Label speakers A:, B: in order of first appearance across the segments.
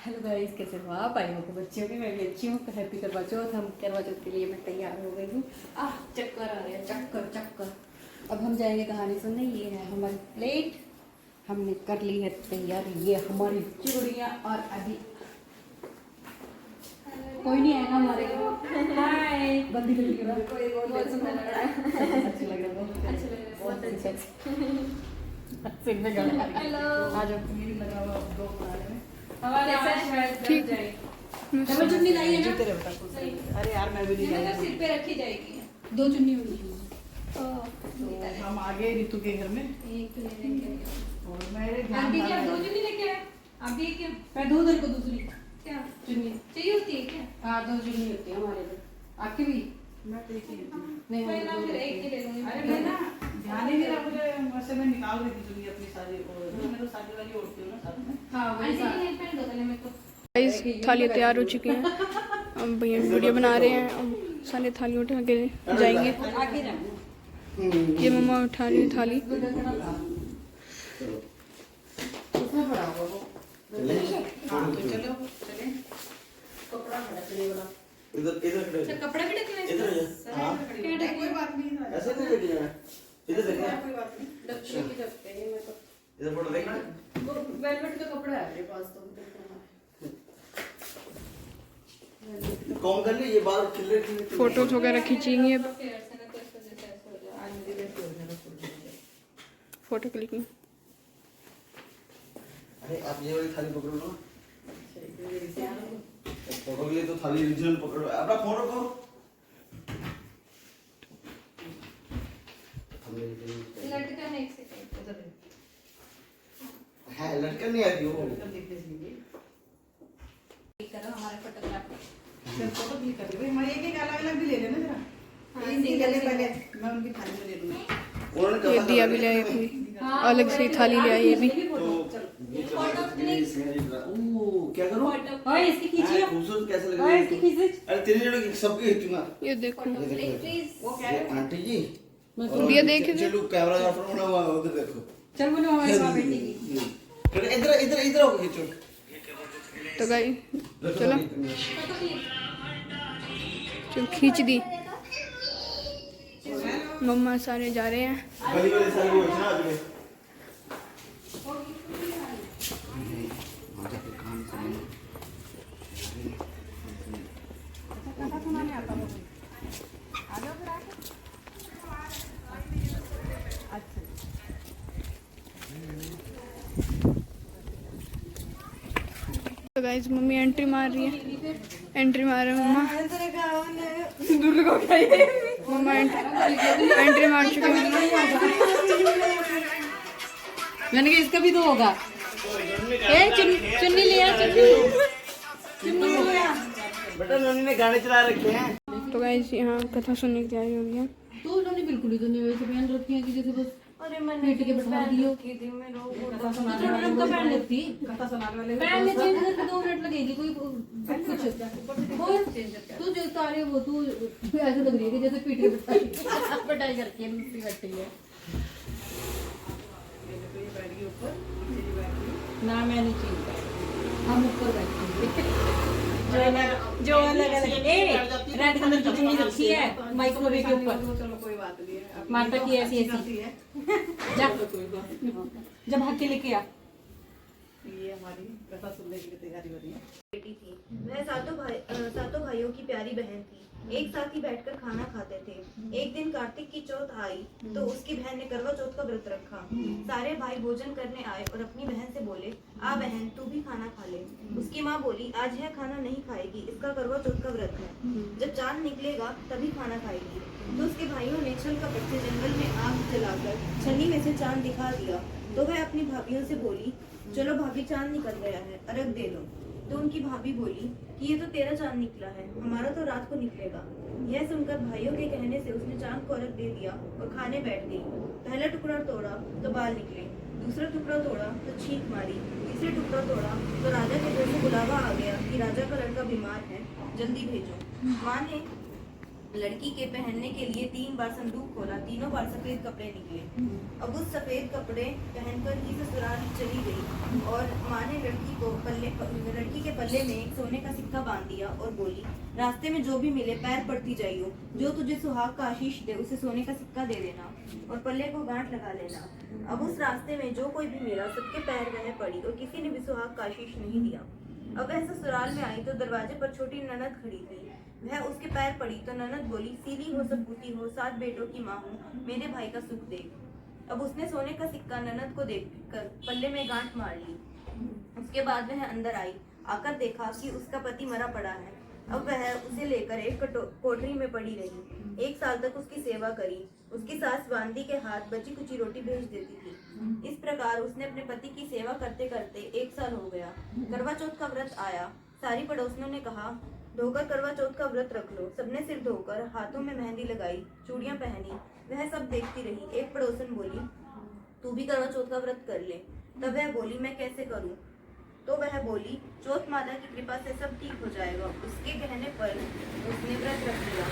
A: Hello guys, कैसे हो आप? आई हो बच्चियों की, मैं भी अच्छी हूँ। हैप्पी करवा चौथ। हम करवा चौथ के लिए मैं तैयार हो गई हूँ। चक्कर आ रहे हैं, चक्कर चक्कर। अब हम जाएंगे कहानी सुनने। ये है हमारी प्लेट, हमने कर ली है तैयार। ये हमारी चूड़ियाँ। और अभी कोई नहीं आएगा हमारे घर। हाय, बंदी लग रही है, बहुत सुंदर लग रहा है। अच्छा लग रहा है, अच्छा लग रहा है, बहुत अच्छा। सिर में गड़ा। हेलो, आ जाओ। मेरी लगा हुआ दो बनाने में। ठीक है। डबल चुन्नी लाई है ना? तेरे बता कुछ। अरे यार मैं भी नहीं लाई। सिर पे रखी जाएगी। दो चुन्नी होनी चाहिए। हम आ गए रितु के घर में। एक तो ले लेंगे। और मेरे आंटी जी आप दो चुन्नी लेके आए। आप भी क्या? मैं दो दर को दूसरी क्या चुन्नी चाहिए होती है क्या? हाँ, दो चुन्नी होती है हमारे लिए। आपकी भी? मैं तो एक ही नहीं, मैं ना फिर एक ही ले लूंगी। अरे मैं ना ध्यान ही नहीं रहा, मुझे वैसे मैं निकाल रही थी चुन्नी अपनी सारी। और मैं तो सारी वाली ओढ़ती हूँ ना साथ में। हाँ वही पहन दो पहले मेरे को।
B: गाइस थाली तैयार हो चुकी हैं। अब भैया वीडियो बना रहे हैं। अब सारे थाली उठा के जाएंगे।
A: आगे जाओ।
B: ये मम्मा उठा रही है थाली।
A: उसमें पड़ा होगा वो। हाँ तो चलो चले। कपड़ा खड़ा चलेगा।
C: इधर इधर खड़े
A: अच्छा कपड़ा भी ढकना है इसका?
C: इधर हां
A: क्या ढकना? कोई बात नहीं,
C: ऐसे नहीं ढक जाना। इधर देखना,
A: कोई बात नहीं, ढकने की ढकते हैं। मैं तो
C: इधर फोटो देखना।
A: वो वेलवेट का कपड़ा है मेरे पास तो
C: कौन कर ले ये बाल खिले खिले।
B: फोटोज वगैरह खींचेंगे अब। Photo clicking.
C: अरे आप ये वाली थाली पकड़ो ना। फोटो के लिए तो थाली ओरिजिनल पकड़ो। अपना फोन रखो।
A: लटका है एक सेकंड।
C: है लटकन नहीं आती वो।
A: करो हमारे फोटोग्राफर।
D: फोटो क्लिक कर लो। मैं एक अलग अलग भी ले लेना जरा।
A: हाँ,
D: एक ले ले पहले, मैं उनकी थाली में ले लूंगी।
B: ये दिया भी ले आए कोई। अलग से थाली ले आई ये भी।
A: Photo click.
C: ओह क्या करूं?
A: ओए इसकी खींचिए।
C: खूबसूरत कैसे लग
A: ओए
C: रही
A: इसकी
C: है?
A: खींचिए।
C: अरे तेरी जोड़ी सबकी खींचूंगा।
B: ये देखो
A: प्लीज।
D: वो क्या है?
C: आंटी जी
B: दिया देखे थे।
C: चलो कैमरा का फोन बना हुआ है, उधर देखो।
A: चल बोलो हमारी मां बेटी की।
C: इधर इधर इधर आओ खींचो।
B: तो गाइस चलो चल खींच दी। मम्मा सारे जा रहे हैं।
C: गली वाले सारे वो ना आज में
B: तो गाइस मम्मी एंट्री मार रही है। एंट्री मार रहे हैं मम्मा। मम्मा एंट्री मार चुके हैं।
A: मैंने कहा इसका भी तो होगा। ए चुन्नी लिया, चुन्नी लिया।
C: बेटा नन्ही ने गाने चला रखे हैं।
B: तो गाइस यहाँ कथा सुनने की तैयारी हो गई है।
A: तो उन्होंने बिल्कुल ही तो नहीं वैसे पहन रखी है कि जैसे बस
D: अरे मैंने
A: बेटी के बैठा दियो।
D: कथा सुनाने
A: थोड़ा
D: वाले
A: रंग का पहन लेती।
D: कथा सुनाने वाले
A: पहनने चेंज करके 2 मिनट लगेगी कोई कुछ। और तू जो तारे वो तू ऐसे लग रही है कि जैसे पीठ के बटाई करके नुस्ती बैठी है ना। मैं नहीं चीज हम ऊपर बैठे जो अलग अलग रेड कलर की चुन्नी रखी है माइक्रोवेव के ऊपर।
D: चलो कोई बात नहीं है।
A: माता की ऐसी ऐसी
D: है
A: जब हक के लेके आ।
D: ये हमारी कथा सुनने की तैयारी हो रही है।
E: बेटी थी। वह सातों भाइयों की प्यारी बहन थी। एक साथ ही बैठकर खाना खाते थे। एक दिन कार्तिक की चौथ आई तो उसकी बहन ने करवा चौथ का व्रत रखा। सारे भाई भोजन करने आए और अपनी बहन से बोले, आ बहन तू भी खाना खा ले। उसकी माँ बोली, आज यह खाना नहीं खाएगी, इसका करवा चौथ का व्रत है। जब चांद निकलेगा तभी खाना खाएगी। तो उसके भाइयों ने छल कपट से जंगल में आग जलाकर छन्नी में से चांद दिखा दिया। तो वह अपनी भाभियों से बोली, चलो भाभी चांद निकल गया है, अर्घ दे लो। तो उनकी भाभी बोली कि ये तो तेरा चांद निकला है, हमारा तो रात को निकलेगा। यह सुनकर भाइयों के कहने से उसने चांद को अर्घ दे दिया और खाने बैठ गई। पहला टुकड़ा तोड़ा तो बाल निकले, दूसरा टुकड़ा तोड़ा तो छींक मारी, तीसरा टुकड़ा तोड़ा तो राजा के घर से बुलावा आ गया कि राजा का लड़का बीमार है, जल्दी भेजो। माँ ने लड़की के पहनने के लिए 3 बार संदूक खोला, तीनों बार सफेद कपड़े निकले। अब उस सफेद कपड़े पहनकर ही ससुराल चली गई और माँ ने लड़की के पल्ले में एक सोने का सिक्का बांध दिया और बोली, रास्ते में जो भी मिले पैर पड़ती जाइयो, जो तुझे सुहाग का आशीष दे उसे सोने का सिक्का दे देना और पल्ले को गांठ लगा लेना। अब उस रास्ते में जो कोई भी मिला सबके पैर वह पड़ी और किसी ने भी सुहाग का आशीष नहीं दिया। अब वह ससुराल में आई तो दरवाजे पर छोटी ननद खड़ी थी। वह उसके पैर पड़ी तो ननद बोली, सीधी हो सपूती हो, 7 बेटों की माँ हूँ, मेरे भाई का सुख देख। अब उसने सोने का सिक्का ननद को देकर पल्ले में गांठ मार ली। उसके बाद वह अंदर आई, आकर देखा कि उसका पति मरा पड़ा है। अब वह उसे लेकर एक कोठरी में पड़ी रही। 1 साल तक उसकी सेवा करी। उसकी सास बांदी के हाथ बची कुची रोटी भेज देती थी। इस प्रकार उसने अपने पति की सेवा करते करते 1 साल हो गया। करवा चौथ का व्रत आया। सारी पड़ोसियों ने कहा, धोकर करवा चौथ का व्रत रख लो। सबने सिर धोकर हाथों में मेहंदी लगाई, चूड़ियां पहनी। वह सब देखती रही। एक पड़ोसन बोली, तू भी करवा चौथ का व्रत कर ले। तब वह बोली, मैं कैसे करूं? तो वह बोली, चौथ माता की कृपा से सब ठीक हो जाएगा। उसके कहने पर उसने व्रत रख लिया।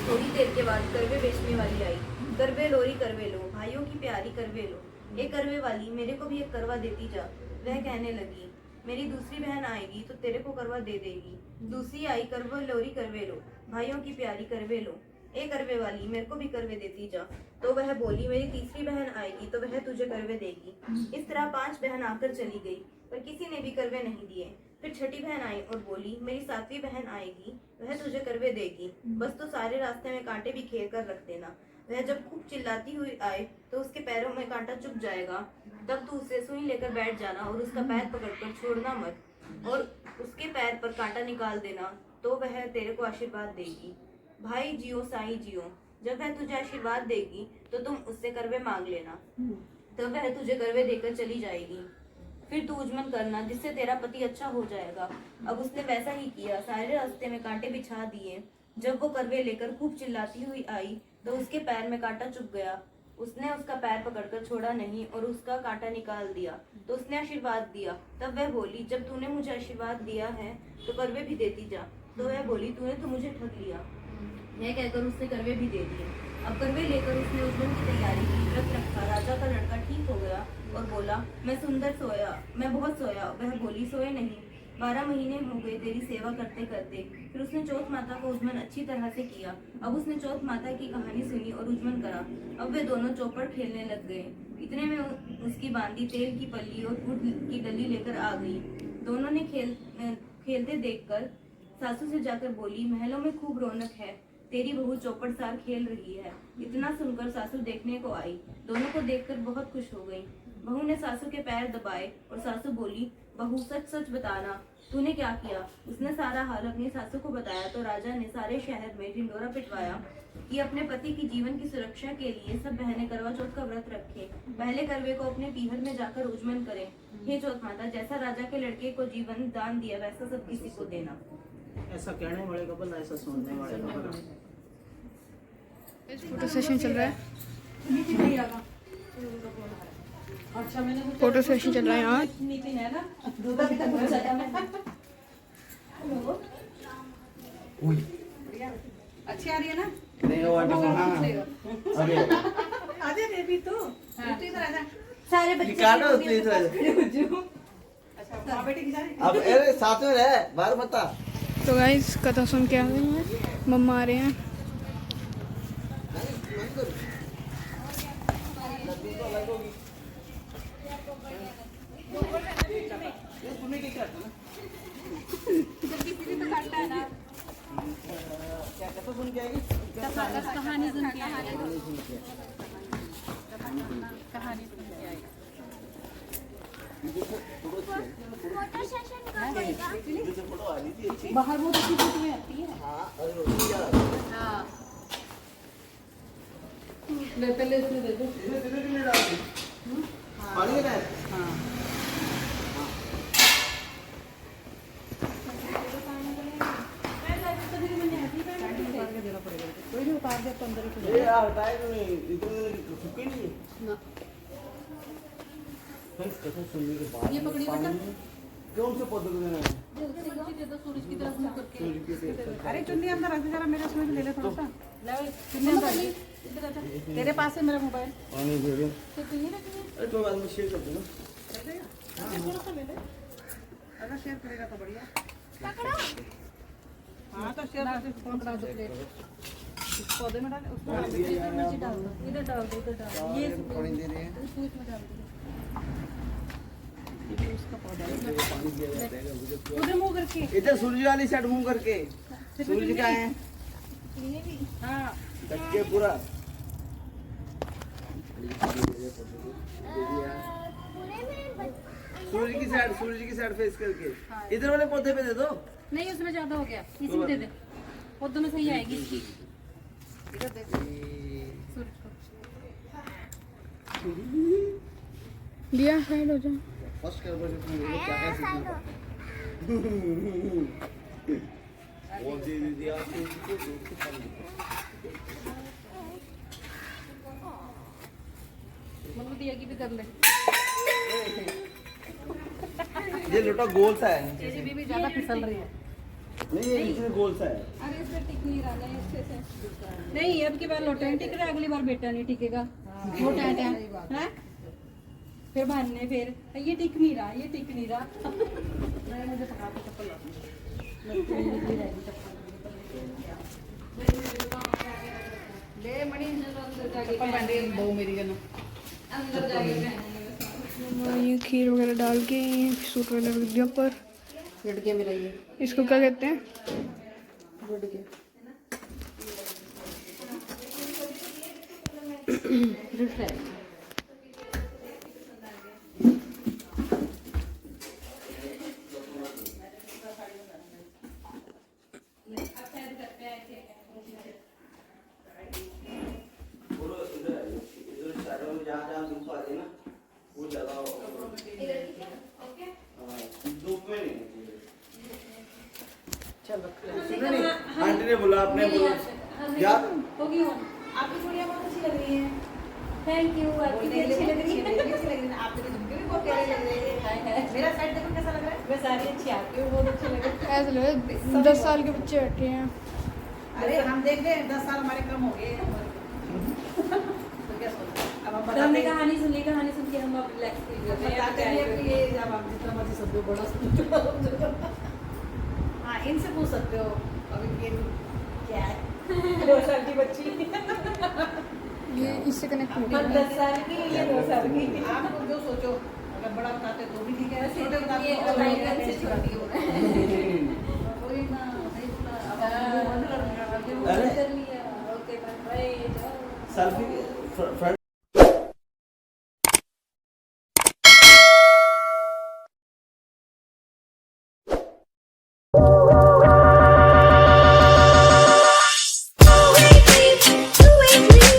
E: थोड़ी देर के बाद करवे बेचने वाली आई। करवे लोरी करवे लो, भाइयों की प्यारी करवे लो। एक करवे वाली, मेरे को भी एक करवा देती जा। वह कहने लगी, मेरी दूसरी बहन आएगी तो तेरे को करवा दे देगी। दूसरी आई, करवे लोरी करवे लो, भाइयों की प्यारी करवे लो। एक करवे वाली, मेरे को भी करवे देती जा। तो वह बोली, मेरी तीसरी बहन आएगी तो वह तुझे करवे देगी। इस तरह 5 बहन आकर चली गई, पर किसी ने भी करवे नहीं दिए। फिर छठी बहन आई और बोली, मेरी 7वीं बहन आएगी, वह तुझे करवे देगी। बस तो सारे रास्ते में कांटे भी घेर कर रख देना। वह जब खूब चिल्लाती हुई आए तो उसके पैरों में कांटा चुभ जाएगा। तब तू उसे सुई लेकर बैठ जाना और उसका पैर पकड़कर छोड़ना मत और उसके पैर पर कांटा निकाल देना, तो वह तेरे को आशीर्वाद देगी। भाई जियो साई जियो। जब वह तुझे आशीर्वाद देगी तो तुम उससे करवे मांग लेना। तब वह तुझे करवे देकर चली जाएगी। फिर तू उजमन करना, जिससे तेरा पति अच्छा हो जाएगा। अब उसने वैसा ही किया। सारे रास्ते में कांटे बिछा दिए। जब वो करवे लेकर खूब चिल्लाती हुई आई तो उसके पैर में कांटा चुभ गया। उसने उसका पैर पकड़कर छोड़ा नहीं और उसका कांटा निकाल दिया। तो उसने आशीर्वाद दिया। तब वह बोली, जब तूने मुझे आशीर्वाद दिया है तो करवे भी देती जा। तो वह बोली, तूने तो मुझे ठग लिया। यह कहकर उसने करवे भी दे दिए। अब करवे लेकर उसने उजमन की तैयारी की। व्रत रखा। राजा का लड़का ठीक हो गया और बोला, मैं बहुत सोया। वह बोली, सोए नहीं, 12 महीने हो गए तेरी सेवा करते करते। फिर उसने चौथ माता को उजमन अच्छी तरह से किया। अब उसने चौथ माता की कहानी सुनी और उजमन करा। अब वे दोनों चौपड़ खेलने लग गए। इतने में उसकी बांदी तेल की पल्ली और गुड़ की डली लेकर आ गई। दोनों ने खेलते देखकर सासू से जाकर बोली, महलों में खूब रौनक है, तेरी बहू चौपड़ सार खेल रही है। इतना सुनकर सासू देखने को आई। दोनों को देखकर बहुत खुश हो गई। बहू ने सासू के पैर दबाए और सासू बोली, बहू सच सच बताना, तूने क्या किया? उसने सारा हाल अपनी सासू को बताया तो राजा ने सारे शहर में ढिंडोरा पिटवाया कि अपने पति की जीवन की सुरक्षा के लिए सब बहनें करवा चौथ का व्रत रखें। पहले करवे को अपने पीहर में जाकर उजमन करें। हे चौथ माता, जैसा राजा के लड़के को जीवन दान दिया वैसा सब किसी को देना।
C: ऐसा कहने वाले का भला, ऐसा सुनने वाले का भला।
B: फोटो सेशन चल रहा है।
D: अच्छा, मैंने
B: फोटो सेशन चल रहा है यहाँ।
D: नितिन है ना, दूधा भी तक बहुत ज्यादा मैं। अच्छी आ रही है ना?
C: नहीं वो अरे
D: आजा बेबी तू इधर आजा।
E: सारे बच्चे
C: निकालो तो इधर आजा।
D: अच्छा, माँ बेटी की जा रही?
C: अब अरे साथ में रह, बाहर बता।
B: तो गाइस कथा सुन के आ गई हैं। मम्मा आ रहे हैं।
A: कहानी सुन के आई। बाहर वो तो में आती है। हाँ, ले पहले इसमें दे दो।
C: पानी है।
A: हाँ, कोई नहीं उतार दे तो अंदर ही
C: ये यार बताए तुम्हें इतने सुखी नहीं है
A: ना।
C: कथा सुनने के बाद
A: ये पकड़ी बेटा।
C: कौन से पौधे को देना है?
A: दे दो सूरज की तरफ मुंह करके।
D: अरे चुन्नी अंदर रख दे जरा, मेरे उसमें ले ले थोड़ा सा।
A: चुन्नी अंदर इधर आजा।
D: तेरे पास है मेरा मोबाइल।
C: पानी दे दो।
A: तो चुन्नी रखी है।
C: अरे तो बाद में शेयर कर दो ना।
D: थोड़ा सा ले ले। अगर शेयर करेगा तो बढ़िया। हाँ तो शेयर
A: पकड़ा दो प्लेट
D: इस पौधे में डाले उसमें डाल दे।
A: इधर मर्जी डाल दो, इधर डाल दो, इधर डाल दो। ये
C: पानी दे रहे हैं
A: सूच में डाल दो।
D: ये उसका पौधा है।
C: पानी दिया जाता है
A: उधर मुंह करके
C: इधर सूरज वाली साइड मुंह करके सूरज का है
D: हाँ
C: ढक पूरा सूरज की साइड फेस करके इधर वाले पौधे पे दे दो
A: नहीं, उसमें ज्यादा हो गया, इसी में दे दे, पौधों में सही आएगी इसकी।
D: इधर देख।
A: सूरज को
B: दिया साइड हो जाए।
C: फर्स्ट कर बजे तुम लोग क्या क्या सीखना वो दे दिया सूरज को
A: मतलब दिया की भी कर ले।
C: ये लोटा गोल सा है
A: तेरी बीबी ज्यादा फिसल रही है।
C: नहीं ये नीचे गोल सा है
A: अरे इससे टिक नहीं रहा है अच्छे से। नहीं, अब की बार लोटा नहीं टिक रहा, अगली बार बेटा नहीं टिकेगा। वो टाइट है, हैं? फिर भानने फिर ये टिक नहीं रहा, ये टिक नहीं रहा।
D: नहीं मुझे पका के चप्पल ला। ले मणि चप्पल पहन रही है दो मेरी गन।
A: अंदर जाके पहनेंगे।
B: और ये खीर वगैरह डाल के सूट वगैरह रख दिया पर
D: रेड के मेरा ये
B: इसको क्या कहते हैं?
D: रेड के
A: फिर फ्राई।
C: जहाँ धूप आती है ना वो लगाओ धूप में नहीं
D: चल
C: आंटी ने बोला आपने बोला यार
A: होगी वो।
D: आपकी चूड़ियाँ बहुत अच्छी लग रही हैं।
A: थैंक यू, आपकी भी अच्छी लग रही है।
D: अच्छी लग रही है। आपके तो झुमके भी बहुत प्यारे लग रहे हैं। मेरा साइड देखो कैसा लग रहा है।
A: मैं सारी अच्छी आती हूँ, बहुत अच्छी लग रही है।
B: ऐसा लग रहा है 10 साल के बच्चे बैठे हैं।
D: अरे हम देख रहे हैं 10 साल हमारे कम हो गए हैं। तो क्या सोचते हैं? अब हम
A: तो हमने
D: बताते हैं
A: कहानी सुनी, कहानी सुन के हम अब रिलैक्स फील करते हैं।
D: बताते हैं कि ये जब आप जितना मर्जी समझो बड़ा समझो। हाँ इनसे पूछ सकते हो अभी ये क्या है 2 साल की बच्ची
B: ये इससे कनेक्ट हो
A: अब
B: गया।
A: 10 साल की, ये 2 साल की।
D: आप जो सोचो अगर बड़ा बताते तो भी ठीक है छोटे
A: ये
D: बताते
A: अलाइनमेंट से छोटी हो रहा है।
D: वही ना नहीं बोला अब
A: हाँ,
D: हम बंद कर
A: अब
D: देंगे।
A: वो
C: अरे।
A: कर लिया। ओके बाय, जाओ।
C: सेल्फी